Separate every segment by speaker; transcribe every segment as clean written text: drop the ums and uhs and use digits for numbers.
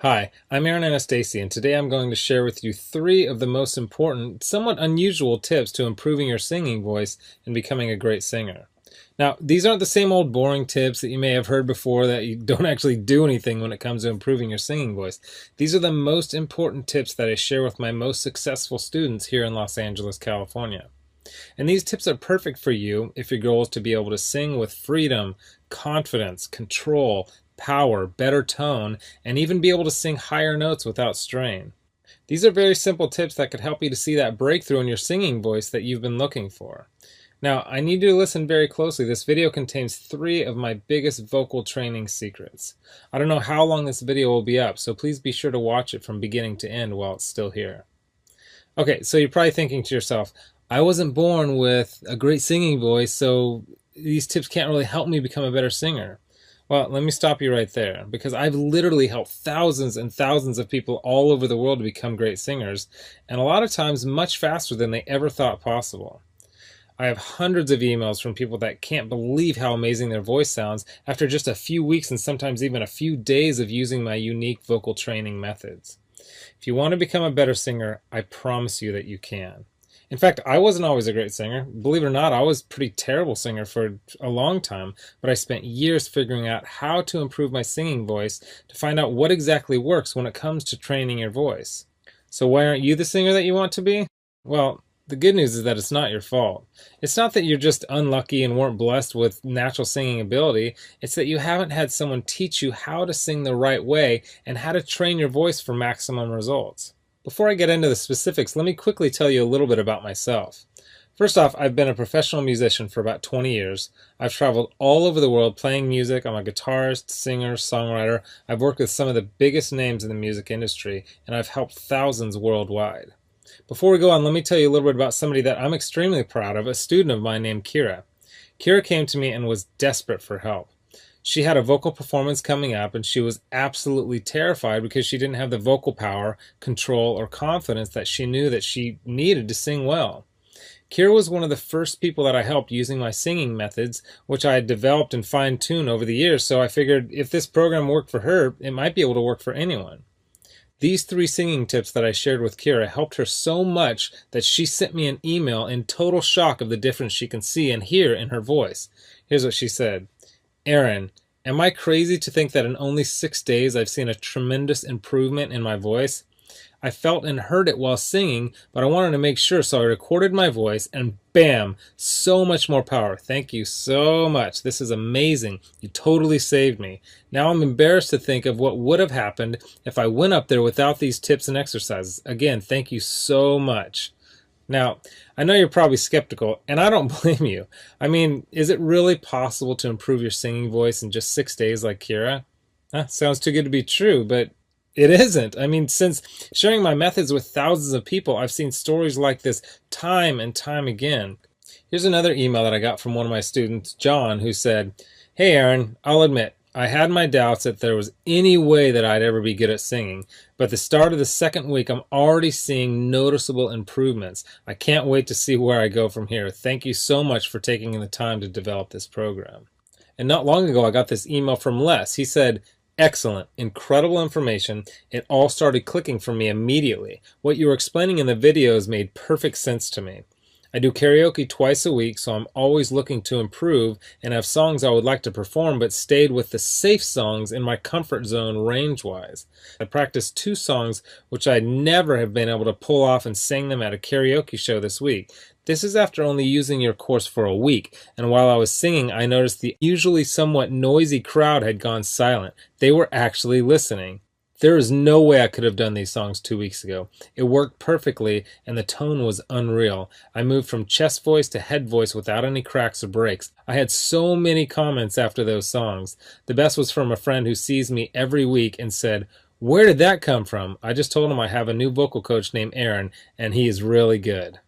Speaker 1: Hi, I'm Aaron Anastasi, and today I'm going to share with you three of the most important, somewhat unusual tips to improving your singing voice and becoming a great singer. Now, these aren't the same old boring tips that you may have heard before that you don't actually do anything when it comes to improving your singing voice. These are the most important tips that I share with my most successful students here in Los Angeles, California. And these tips are perfect for you if your goal is to be able to sing with freedom, confidence, control, power, better tone, and even be able to sing higher notes without strain. These are very simple tips that could help you to see that breakthrough in your singing voice that you've been looking for. Now, I need you to listen very closely. This video contains three of my biggest vocal training secrets. I don't know how long this video will be up, so please be sure to watch it from beginning to end while it's still here. Okay, so you're probably thinking to yourself, I wasn't born with a great singing voice, so these tips can't really help me become a better singer. Well, let me stop you right there, because I've literally helped thousands and thousands of people all over the world to become great singers, and a lot of times much faster than they ever thought possible. I have hundreds of emails from people that can't believe how amazing their voice sounds after just a few weeks and sometimes even a few days of using my unique vocal training methods. If you want to become a better singer, I promise you that you can. In fact, I wasn't always a great singer. Believe it or not, I was a pretty terrible singer for a long time, but I spent years figuring out how to improve my singing voice to find out what exactly works when it comes to training your voice. So why aren't you the singer that you want to be? Well, the good news is that it's not your fault. It's not that you're just unlucky and weren't blessed with natural singing ability. It's that you haven't had someone teach you how to sing the right way and how to train your voice for maximum results. Before I get into the specifics, let me quickly tell you a little bit about myself. First off, I've been a professional musician for about 20 years. I've traveled all over the world playing music. I'm a guitarist, singer, songwriter. I've worked with some of the biggest names in the music industry, and I've helped thousands worldwide. Before we go on, let me tell you a little bit about somebody that I'm extremely proud of, a student of mine named Kira. Kira came to me and was desperate for help. She had a vocal performance coming up, and she was absolutely terrified because she didn't have the vocal power, control, or confidence that she knew that she needed to sing well. Kira was one of the first people that I helped using my singing methods, which I had developed and fine-tuned over the years, so I figured if this program worked for her, it might be able to work for anyone. These three singing tips that I shared with Kira helped her so much that she sent me an email in total shock of the difference she can see and hear in her voice. Here's what she said. Aaron, am I crazy to think that in only 6 days I've seen a tremendous improvement in my voice? I felt and heard it while singing, but I wanted to make sure, so I recorded my voice, and bam, so much more power. Thank you so much. This is amazing. You totally saved me. Now I'm embarrassed to think of what would have happened if I went up there without these tips and exercises. Again, thank you so much. Now, I know you're probably skeptical, and I don't blame you. I mean, is it really possible to improve your singing voice in just 6 days like Kira? Sounds too good to be true, but it isn't. I mean, since sharing my methods with thousands of people, I've seen stories like this time and time again. Here's another email that I got from one of my students, John, who said, Hey Aaron, I'll admit, I had my doubts that there was any way that I'd ever be good at singing, but at the start of the second week, I'm already seeing noticeable improvements. I can't wait to see where I go from here. Thank you so much for taking the time to develop this program. And not long ago, I got this email from Les. He said, Excellent, incredible information. It all started clicking for me immediately. What you were explaining in the videos made perfect sense to me. I do karaoke twice a week, so I'm always looking to improve and have songs I would like to perform, but stayed with the safe songs in my comfort zone range-wise. I practiced 2 songs which I'd never have been able to pull off and sang them at a karaoke show this week. This is after only using your course for a week, and while I was singing, I noticed the usually somewhat noisy crowd had gone silent. They were actually listening. There is no way I could have done these songs 2 weeks ago. It worked perfectly, and the tone was unreal. I moved from chest voice to head voice without any cracks or breaks. I had so many comments after those songs. The best was from a friend who sees me every week and said, Where did that come from? I just told him I have a new vocal coach named Aaron, and he is really good.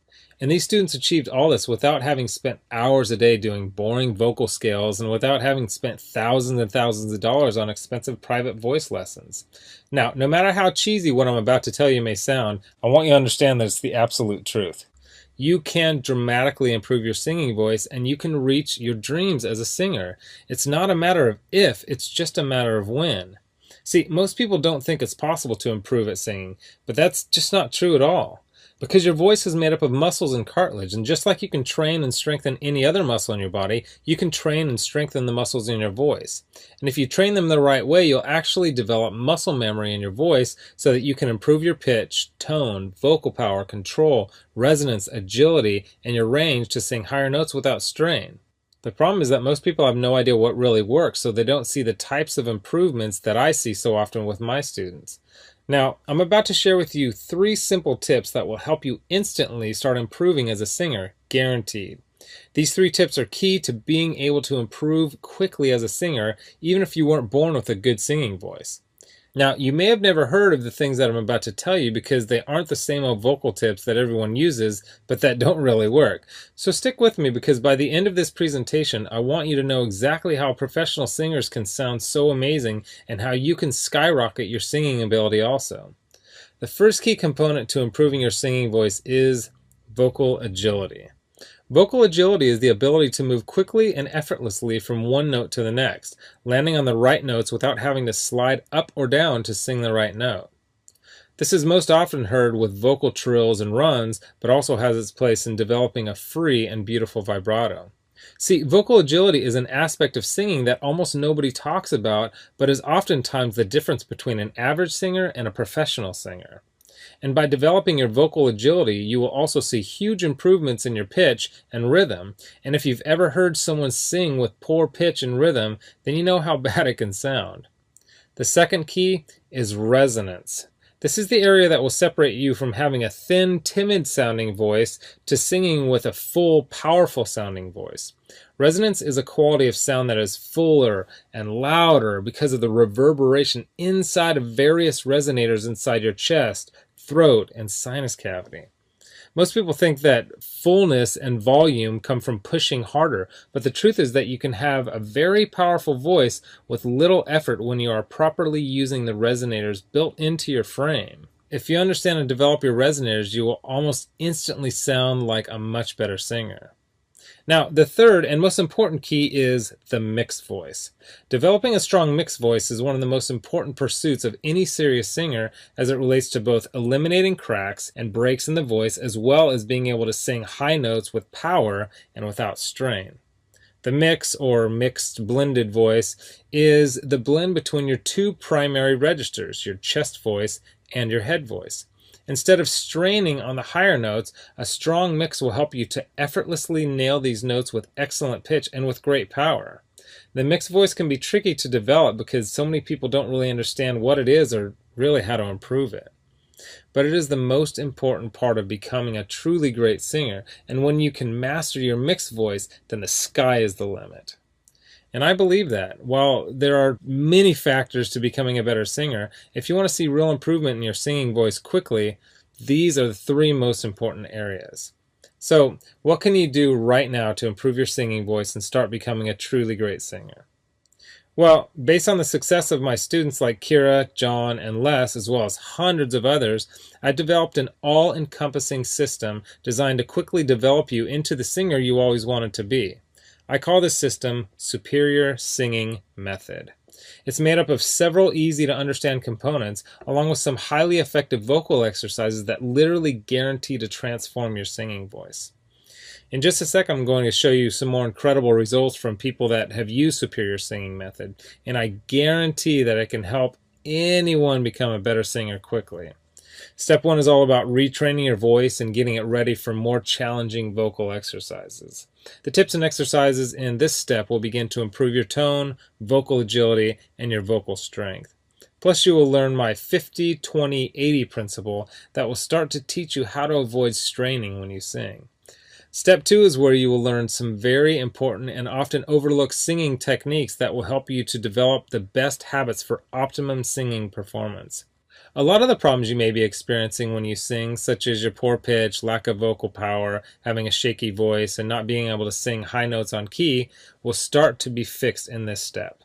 Speaker 1: And these students achieved all this without having spent hours a day doing boring vocal scales and without having spent thousands and thousands of dollars on expensive private voice lessons. Now, no matter how cheesy what I'm about to tell you may sound, I want you to understand that it's the absolute truth. You can dramatically improve your singing voice, and you can reach your dreams as a singer. It's not a matter of if, it's just a matter of when. See, most people don't think it's possible to improve at singing, but that's just not true at all. Because your voice is made up of muscles and cartilage, and just like you can train and strengthen any other muscle in your body, you can train and strengthen the muscles in your voice. And if you train them the right way, you'll actually develop muscle memory in your voice so that you can improve your pitch, tone, vocal power, control, resonance, agility, and your range to sing higher notes without strain. The problem is that most people have no idea what really works, so they don't see the types of improvements that I see so often with my students. Now, I'm about to share with you 3 simple tips that will help you instantly start improving as a singer, guaranteed. These 3 tips are key to being able to improve quickly as a singer, even if you weren't born with a good singing voice. Now, you may have never heard of the things that I'm about to tell you because they aren't the same old vocal tips that everyone uses, but that don't really work. So stick with me because by the end of this presentation, I want you to know exactly how professional singers can sound so amazing and how you can skyrocket your singing ability also. The first key component to improving your singing voice is vocal agility. Vocal agility is the ability to move quickly and effortlessly from one note to the next, landing on the right notes without having to slide up or down to sing the right note. This is most often heard with vocal trills and runs, but also has its place in developing a free and beautiful vibrato. See, vocal agility is an aspect of singing that almost nobody talks about, but is oftentimes the difference between an average singer and a professional singer. And by developing your vocal agility, you will also see huge improvements in your pitch and rhythm. And if you've ever heard someone sing with poor pitch and rhythm, then you know how bad it can sound. The second key is resonance. This is the area that will separate you from having a thin, timid sounding voice to singing with a full, powerful sounding voice. Resonance is a quality of sound that is fuller and louder because of the reverberation inside of various resonators inside your chest, throat, and sinus cavity. Most people think that fullness and volume come from pushing harder, but the truth is that you can have a very powerful voice with little effort when you are properly using the resonators built into your frame. If you understand and develop your resonators, you will almost instantly sound like a much better singer. Now, the third and most important key is the mixed voice. Developing a strong mixed voice is one of the most important pursuits of any serious singer as it relates to both eliminating cracks and breaks in the voice as well as being able to sing high notes with power and without strain. The mix, or mixed blended voice, is the blend between your 2 primary registers, your chest voice and your head voice. Instead of straining on the higher notes, a strong mix will help you to effortlessly nail these notes with excellent pitch and with great power. The mixed voice can be tricky to develop because so many people don't really understand what it is or really how to improve it. But it is the most important part of becoming a truly great singer, and when you can master your mixed voice, then the sky is the limit. And I believe that. While there are many factors to becoming a better singer, if you want to see real improvement in your singing voice quickly, these are the 3 most important areas. So, what can you do right now to improve your singing voice and start becoming a truly great singer? Well, based on the success of my students like Kira, John, and Les, as well as hundreds of others, I developed an all-encompassing system designed to quickly develop you into the singer you always wanted to be. I call this system Superior Singing Method. It's made up of several easy to understand components, along with some highly effective vocal exercises that literally guarantee to transform your singing voice. In just a sec, I'm going to show you some more incredible results from people that have used Superior Singing Method, and I guarantee that it can help anyone become a better singer quickly. Step 1 is all about retraining your voice and getting it ready for more challenging vocal exercises. The tips and exercises in this step will begin to improve your tone, vocal agility, and your vocal strength. Plus, you will learn my 50-20-80 principle that will start to teach you how to avoid straining when you sing. Step 2 is where you will learn some very important and often overlooked singing techniques that will help you to develop the best habits for optimum singing performance. A lot of the problems you may be experiencing when you sing, such as your poor pitch, lack of vocal power, having a shaky voice, and not being able to sing high notes on key, will start to be fixed in this step.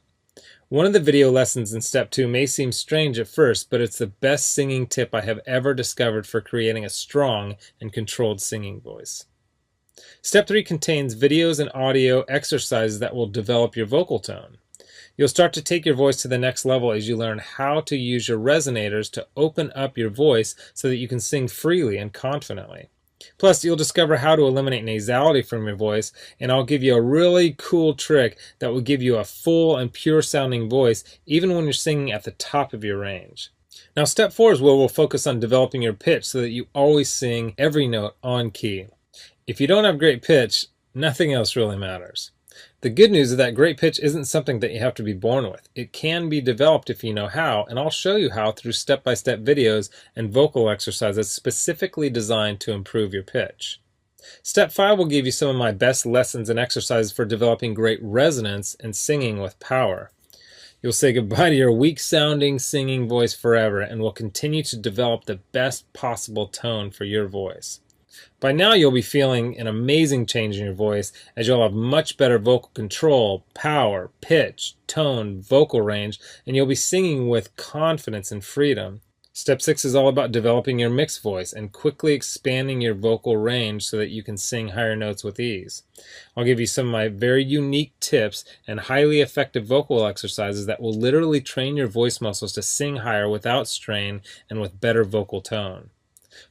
Speaker 1: One of the video lessons in Step 2 may seem strange at first, but it's the best singing tip I have ever discovered for creating a strong and controlled singing voice. Step 3 contains videos and audio exercises that will develop your vocal tone. You'll start to take your voice to the next level as you learn how to use your resonators to open up your voice so that you can sing freely and confidently. Plus, you'll discover how to eliminate nasality from your voice, and I'll give you a really cool trick that will give you a full and pure sounding voice even when you're singing at the top of your range. Now, step 4 is where we'll focus on developing your pitch so that you always sing every note on key. If you don't have great pitch, nothing else really matters. The good news is that great pitch isn't something that you have to be born with. It can be developed if you know how, and I'll show you how through step-by-step videos and vocal exercises specifically designed to improve your pitch. Step 5 will give you some of my best lessons and exercises for developing great resonance and singing with power. You'll say goodbye to your weak-sounding singing voice forever and will continue to develop the best possible tone for your voice. By now you'll be feeling an amazing change in your voice as you'll have much better vocal control, power, pitch, tone, vocal range, and you'll be singing with confidence and freedom. Step 6 is all about developing your mixed voice and quickly expanding your vocal range so that you can sing higher notes with ease. I'll give you some of my very unique tips and highly effective vocal exercises that will literally train your voice muscles to sing higher without strain and with better vocal tone.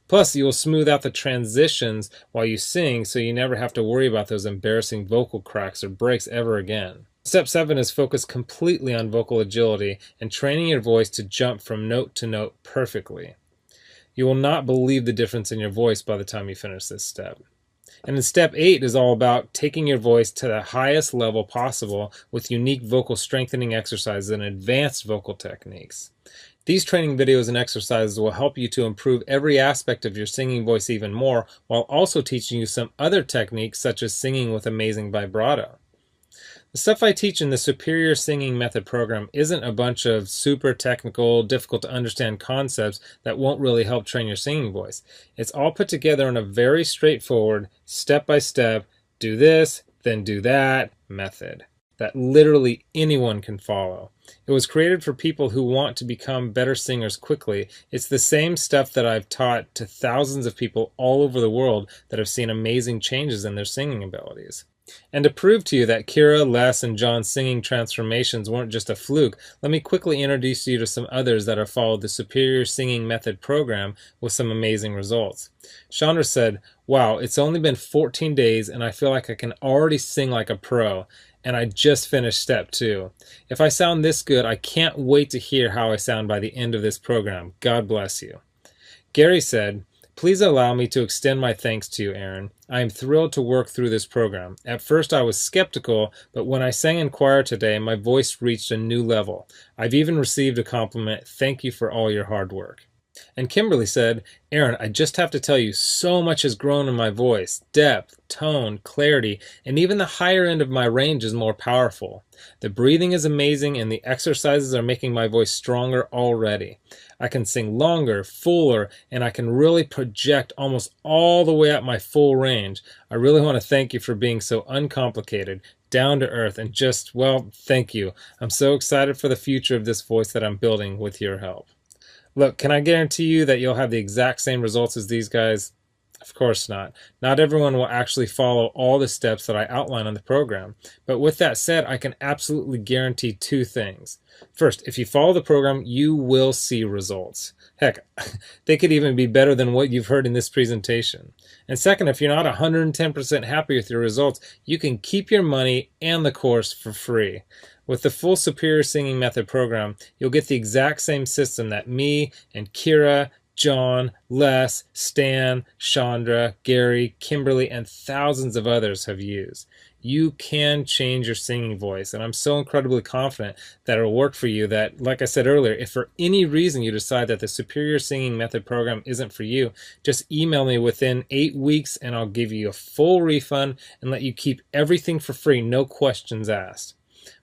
Speaker 1: Plus, you will smooth out the transitions while you sing so you never have to worry about those embarrassing vocal cracks or breaks ever again. Step 7 is focused completely on vocal agility and training your voice to jump from note to note perfectly. You will not believe the difference in your voice by the time you finish this step. And then step 8 is all about taking your voice to the highest level possible with unique vocal strengthening exercises and advanced vocal techniques. These training videos and exercises will help you to improve every aspect of your singing voice even more, while also teaching you some other techniques such as singing with amazing vibrato. The stuff I teach in the Superior Singing Method program isn't a bunch of super technical, difficult to understand concepts that won't really help train your singing voice. It's all put together in a very straightforward, step-by-step, do this, then do that method that literally anyone can follow. It was created for people who want to become better singers quickly. It's the same stuff that I've taught to thousands of people all over the world that have seen amazing changes in their singing abilities. And to prove to you that Kira, Les, and John's singing transformations weren't just a fluke, let me quickly introduce you to some others that have followed the Superior Singing Method program with some amazing results. Chandra said, "Wow, it's only been 14 days and I feel like I can already sing like a pro. And I just finished step 2. If I sound this good, I can't wait to hear how I sound by the end of this program. God bless you." Gary said, "Please allow me to extend my thanks to you, Aaron. I am thrilled to work through this program. At first I was skeptical, but when I sang in choir today, my voice reached a new level. I've even received a compliment. Thank you for all your hard work." And Kimberly said, "Aaron, I just have to tell you, so much has grown in my voice. Depth, tone, clarity, and even the higher end of my range is more powerful. The breathing is amazing and the exercises are making my voice stronger already. I can sing longer, fuller, and I can really project almost all the way up my full range. I really want to thank you for being so uncomplicated, down to earth, and just, well, thank you. I'm so excited for the future of this voice that I'm building with your help." Look, can I guarantee you that you'll have the exact same results as these guys? Of course not. Not everyone will actually follow all the steps that I outline on the program. But with that said, I can absolutely guarantee 2 things. First, if you follow the program, you will see results. Heck, they could even be better than what you've heard in this presentation. And second, if you're not 110% happy with your results, you can keep your money and the course for free. With the full Superior Singing Method program, you'll get the exact same system that me and Kira, John, Les, Stan, Chandra, Gary, Kimberly, and thousands of others have used. You can change your singing voice, and I'm so incredibly confident that it'll work for you that, like I said earlier, if for any reason you decide that the Superior Singing Method program isn't for you, just email me within 8 weeks and I'll give you a full refund and let you keep everything for free, no questions asked.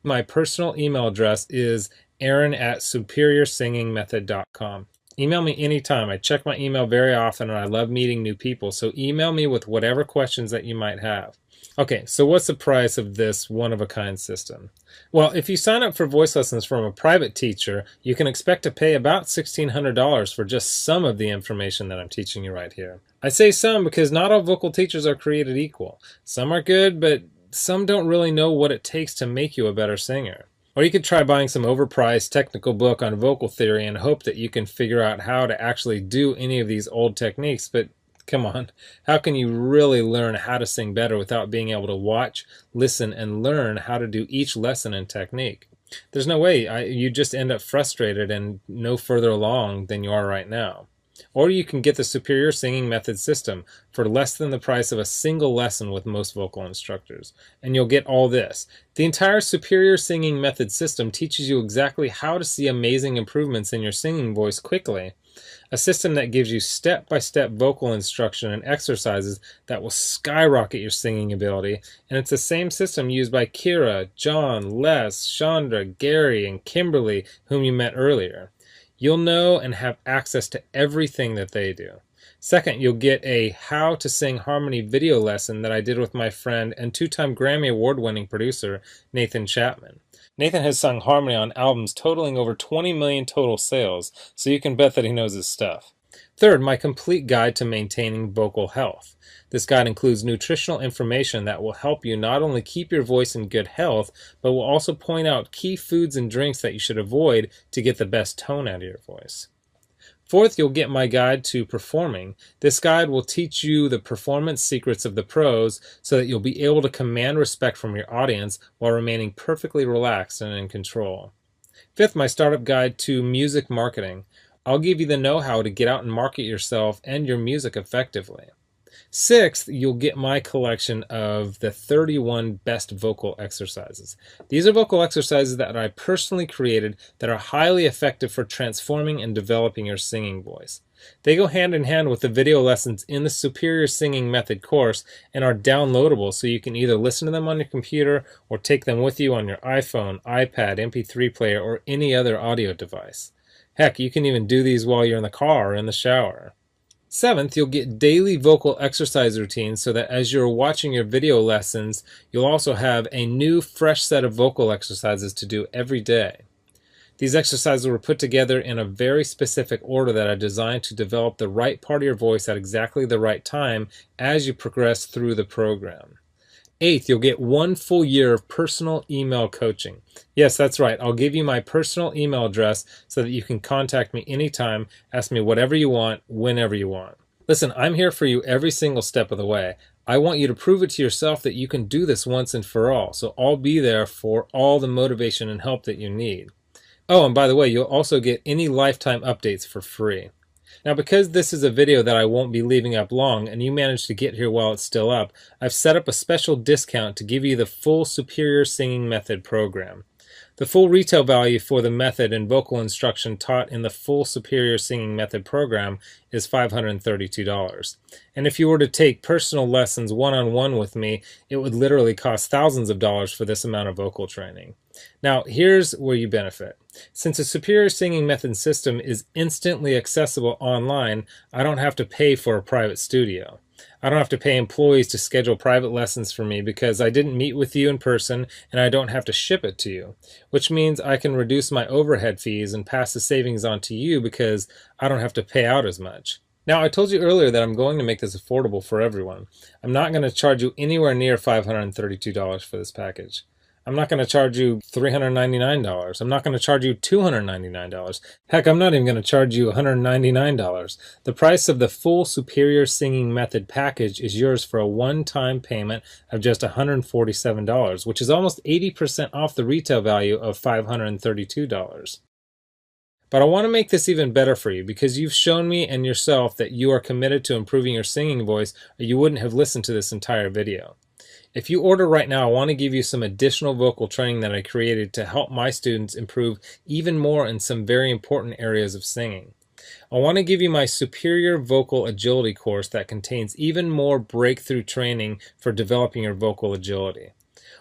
Speaker 1: My personal email address is aaron@superiorsingingmethod.com. Email me anytime. I check my email very often and I love meeting new people, so email me with whatever questions that you might have. Okay, so what's the price of this one-of-a-kind system? Well, if you sign up for voice lessons from a private teacher, you can expect to pay about $1,600 for just some of the information that I'm teaching you right here. I say some because not all vocal teachers are created equal. Some are good, but some don't really know what it takes to make you a better singer. Or you could try buying some overpriced technical book on vocal theory and hope that you can figure out how to actually do any of these old techniques. But come on, how can you really learn how to sing better without being able to watch, listen, and learn how to do each lesson and technique? There's no way. You just end up frustrated and no further along than you are right now. Or you can get the Superior Singing Method system for less than the price of a single lesson with most vocal instructors. And you'll get all this. The entire Superior Singing Method system teaches you exactly how to see amazing improvements in your singing voice quickly. A system that gives you step-by-step vocal instruction and exercises that will skyrocket your singing ability. And it's the same system used by Kira, John, Les, Chandra, Gary, and Kimberly, whom you met earlier. You'll know and have access to everything that they do. Second, you'll get a How to Sing Harmony video lesson that I did with my friend and two-time Grammy Award-winning producer, Nathan Chapman. Nathan has sung harmony on albums totaling over 20 million total sales, so you can bet that he knows his stuff. Third, my complete guide to maintaining vocal health. This guide includes nutritional information that will help you not only keep your voice in good health, but will also point out key foods and drinks that you should avoid to get the best tone out of your voice. Fourth, you'll get my guide to performing. This guide will teach you the performance secrets of the pros so that you'll be able to command respect from your audience while remaining perfectly relaxed and in control. Fifth, my startup guide to music marketing. I'll give you the know-how to get out and market yourself and your music effectively. Sixth, you'll get my collection of the 31 best vocal exercises. These are vocal exercises that I personally created that are highly effective for transforming and developing your singing voice. They go hand in hand with the video lessons in the Superior Singing Method course and are downloadable, so you can either listen to them on your computer or take them with you on your iPhone, iPad, MP3 player, or any other audio device. Heck, you can even do these while you're in the car or in the shower. Seventh, you'll get daily vocal exercise routines so that as you're watching your video lessons, you'll also have a new, fresh set of vocal exercises to do every day. These exercises were put together in a very specific order that I designed to develop the right part of your voice at exactly the right time as you progress through the program. Eighth, you'll get 1 full year of personal email coaching. Yes, that's right. I'll give you my personal email address so that you can contact me anytime, ask me whatever you want, whenever you want. Listen, I'm here for you every single step of the way. I want you to prove it to yourself that you can do this once and for all, so I'll be there for all the motivation and help that you need. Oh, and by the way, you'll also get any lifetime updates for free. Now, because this is a video that I won't be leaving up long and you managed to get here while it's still up, I've set up a special discount to give you the full Superior Singing Method program. The full retail value for the method and vocal instruction taught in the full Superior Singing Method program is $532. And if you were to take personal lessons one-on-one with me, it would literally cost thousands of dollars for this amount of vocal training. Now, here's where you benefit. Since the Superior Singing Method system is instantly accessible online, I don't have to pay for a private studio. I don't have to pay employees to schedule private lessons for me because I didn't meet with you in person and I don't have to ship it to you, which means I can reduce my overhead fees and pass the savings on to you because I don't have to pay out as much. Now, I told you earlier that I'm going to make this affordable for everyone. I'm not going to charge you anywhere near $532 for this package. I'm not going to charge you $399. I'm not going to charge you $299. Heck, I'm not even going to charge you $199. The price of the full Superior Singing Method package is yours for a one-time payment of just $147, which is almost 80% off the retail value of $532. But I want to make this even better for you because you've shown me and yourself that you are committed to improving your singing voice, or you wouldn't have listened to this entire video. If you order right now, I want to give you some additional vocal training that I created to help my students improve even more in some very important areas of singing. I want to give you my Superior Vocal Agility course that contains even more breakthrough training for developing your vocal agility.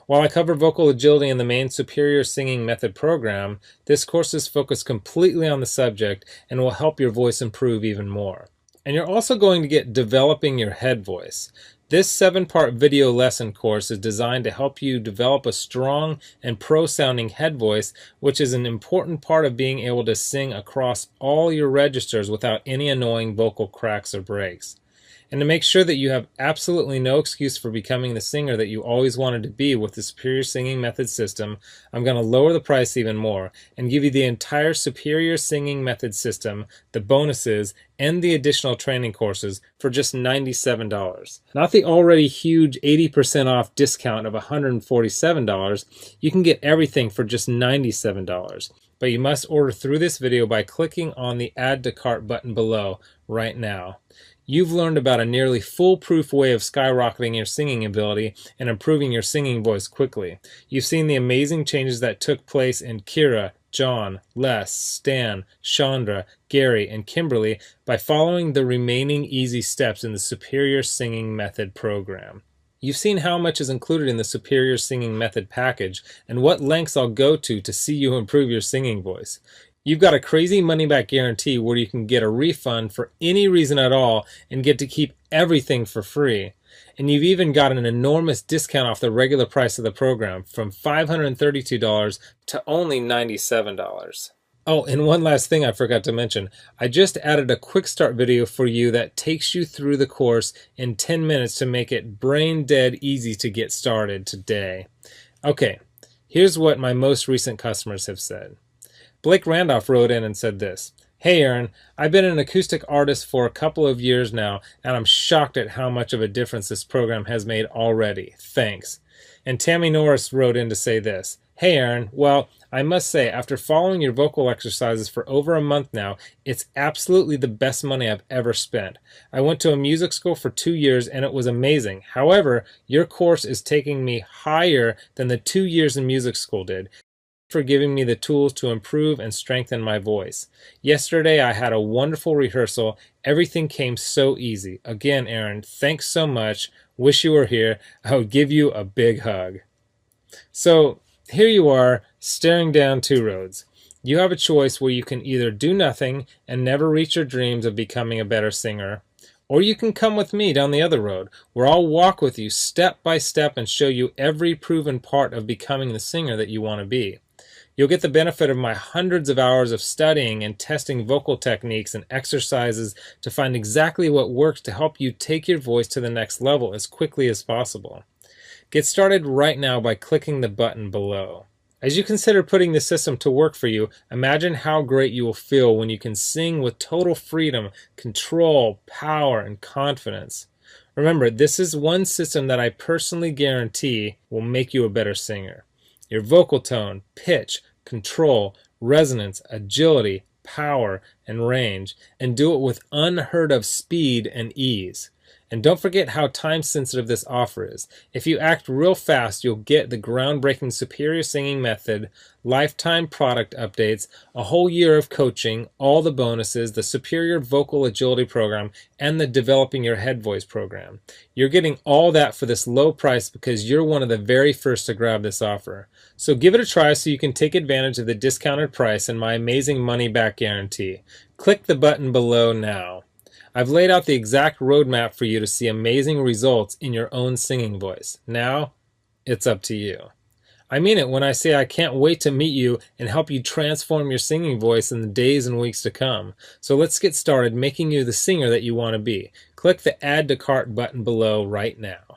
Speaker 1: While I cover vocal agility in the main Superior Singing Method program, this course is focused completely on the subject and will help your voice improve even more. And you're also going to get Developing Your Head Voice. This 7-part video lesson course is designed to help you develop a strong and pro-sounding head voice, which is an important part of being able to sing across all your registers without any annoying vocal cracks or breaks. And to make sure that you have absolutely no excuse for becoming the singer that you always wanted to be with the Superior Singing Method system, I'm going to lower the price even more and give you the entire Superior Singing Method system, the bonuses, and the additional training courses for just $97. Not the already huge 80% off discount of $147. You can get everything for just $97. But you must order through this video by clicking on the Add to Cart button below right now. You've learned about a nearly foolproof way of skyrocketing your singing ability and improving your singing voice quickly. You've seen the amazing changes that took place in Kira, John, Les, Stan, Chandra, Gary, and Kimberly by following the remaining easy steps in the Superior Singing Method program. You've seen how much is included in the Superior Singing Method package and what lengths I'll go to see you improve your singing voice. You've got a crazy money-back guarantee where you can get a refund for any reason at all and get to keep everything for free. And you've even got an enormous discount off the regular price of the program from $532 to only $97. Oh, and one last thing I forgot to mention. I just added a quick start video for you that takes you through the course in 10 minutes to make it brain dead easy to get started today. Okay, here's what my most recent customers have said. Blake Randolph wrote in and said this: "Hey Aaron, I've been an acoustic artist for a couple of years now, and I'm shocked at how much of a difference this program has made already. Thanks." And Tammy Norris wrote in to say this: "Hey Aaron, well, I must say, after following your vocal exercises for over a month now, it's absolutely the best money I've ever spent. I went to a music school for 2 years and it was amazing. However, your course is taking me higher than the 2 years in music school did. For giving me the tools to improve and strengthen my voice. Yesterday I had a wonderful rehearsal. Everything came so easy. Again, Aaron, thanks so much. Wish you were here. I would give you a big hug." So here you are, staring down two roads. You have a choice where you can either do nothing and never reach your dreams of becoming a better singer, or you can come with me down the other road, where I'll walk with you step by step and show you every proven part of becoming the singer that you want to be. You'll get the benefit of my hundreds of hours of studying and testing vocal techniques and exercises to find exactly what works to help you take your voice to the next level as quickly as possible. Get started right now by clicking the button below. As you consider putting the system to work for you, imagine how great you will feel when you can sing with total freedom, control, power, and confidence. Remember, this is one system that I personally guarantee will make you a better singer. Your vocal tone, pitch, control, resonance, agility, power, and range, and do it with unheard of speed and ease. And don't forget how time-sensitive this offer is. If you act real fast, you'll get the groundbreaking Superior Singing Method, lifetime product updates, a whole year of coaching, all the bonuses, the Superior Vocal Agility Program, and the Developing Your Head Voice program. You're getting all that for this low price because you're one of the very first to grab this offer. So give it a try so you can take advantage of the discounted price and my amazing money-back guarantee. Click the button below now. I've laid out the exact roadmap for you to see amazing results in your own singing voice. Now, it's up to you. I mean it when I say I can't wait to meet you and help you transform your singing voice in the days and weeks to come. So let's get started making you the singer that you want to be. Click the Add to Cart button below right now.